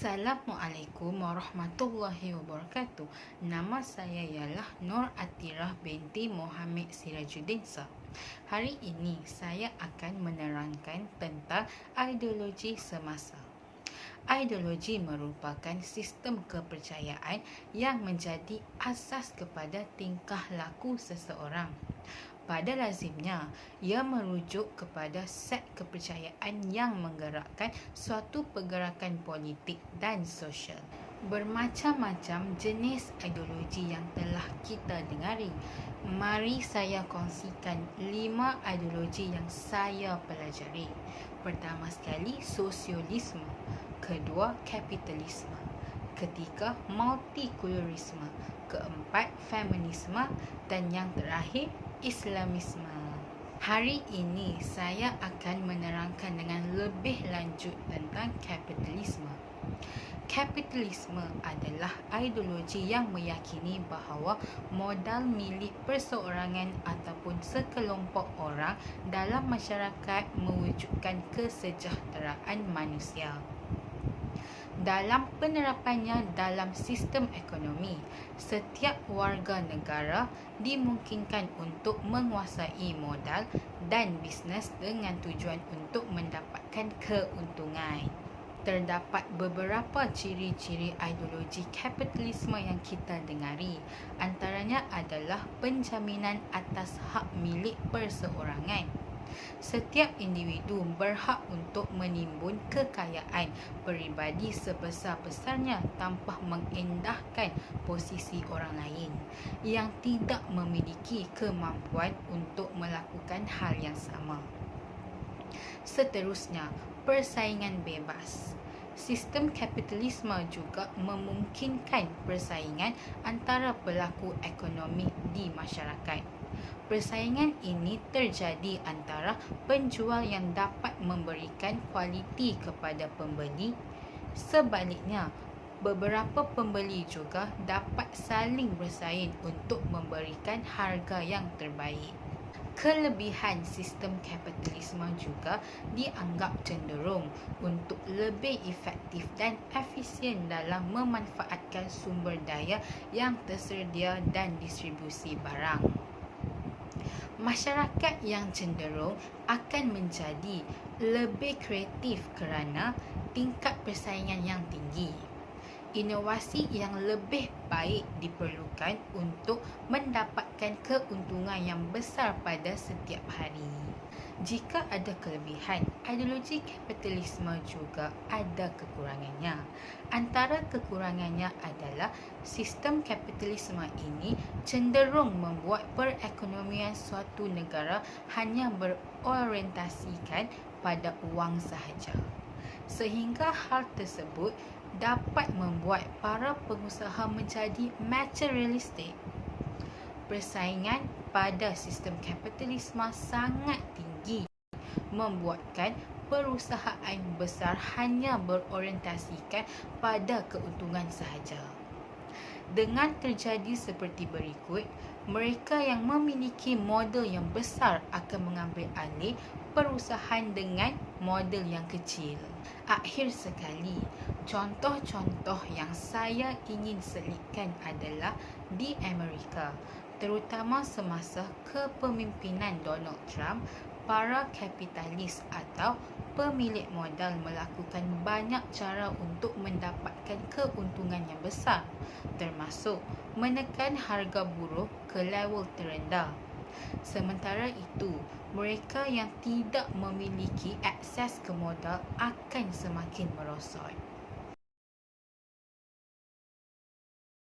Assalamualaikum warahmatullahi wabarakatuh. Nama saya ialah Nur Atirah binti Muhammad Sirajuddin Shah. Hari ini saya akan menerangkan tentang ideologi semasa. Ideologi merupakan sistem kepercayaan yang menjadi asas kepada tingkah laku seseorang. Pada lazimnya, ia merujuk kepada set kepercayaan yang menggerakkan suatu pergerakan politik dan sosial. Bermacam-macam jenis ideologi yang telah kita dengari. Mari saya kongsikan 5 ideologi yang saya pelajari. Pertama sekali, sosialisme. Kedua, kapitalisme. Ketiga, multikulturalisme. Keempat, feminisme. Dan yang terakhir, Islamisme. Hari ini saya akan menerangkan dengan lebih lanjut tentang kapitalisme. Kapitalisme adalah ideologi yang meyakini bahawa modal milik perseorangan ataupun sekelompok orang dalam masyarakat mewujudkan kesejahteraan manusia. Dalam penerapannya dalam sistem ekonomi, setiap warga negara dimungkinkan untuk menguasai modal dan bisnes dengan tujuan untuk mendapatkan keuntungan. Terdapat beberapa ciri-ciri ideologi kapitalisme yang kita dengari. Antaranya adalah penjaminan atas hak milik perseorangan. Setiap individu berhak untuk menimbun kekayaan peribadi sebesar-besarnya tanpa mengendahkan posisi orang lain yang tidak memiliki kemampuan untuk melakukan hal yang sama. Seterusnya, persaingan bebas. Sistem kapitalisme juga memungkinkan persaingan antara pelaku ekonomi di masyarakat. Persaingan ini terjadi antara penjual yang dapat memberikan kualiti kepada pembeli. Sebaliknya, beberapa pembeli juga dapat saling bersaing untuk memberikan harga yang terbaik. Kelebihan sistem kapitalisme juga dianggap cenderung untuk lebih efektif dan efisien dalam memanfaatkan sumber daya yang tersedia dan distribusi barang. Masyarakat yang cenderung akan menjadi lebih kreatif kerana tingkat persaingan yang tinggi. Inovasi yang lebih baik diperlukan untuk mendapatkan keuntungan yang besar pada setiap hari. Jika ada kelebihan, ideologi kapitalisme juga ada kekurangannya. Antara kekurangannya adalah sistem kapitalisme ini cenderung membuat perekonomian suatu negara hanya berorientasikan pada wang sahaja. Sehingga hal tersebut dapat membuat para pengusaha menjadi materialistik. Persaingan pada sistem kapitalisme sangat tinggi, membuatkan perusahaan besar hanya berorientasikan pada keuntungan sahaja. Dengan terjadi seperti berikut, mereka yang memiliki modal yang besar akan mengambil alih perusahaan dengan modal yang kecil. Akhir sekali, contoh-contoh yang saya ingin selitkan adalah di Amerika, terutama semasa kepemimpinan Donald Trump. Para kapitalis atau pemilik modal melakukan banyak cara untuk mendapatkan keuntungan yang besar, termasuk menekan harga buruh ke level terendah. Sementara itu, mereka yang tidak memiliki akses ke modal akan semakin merosot.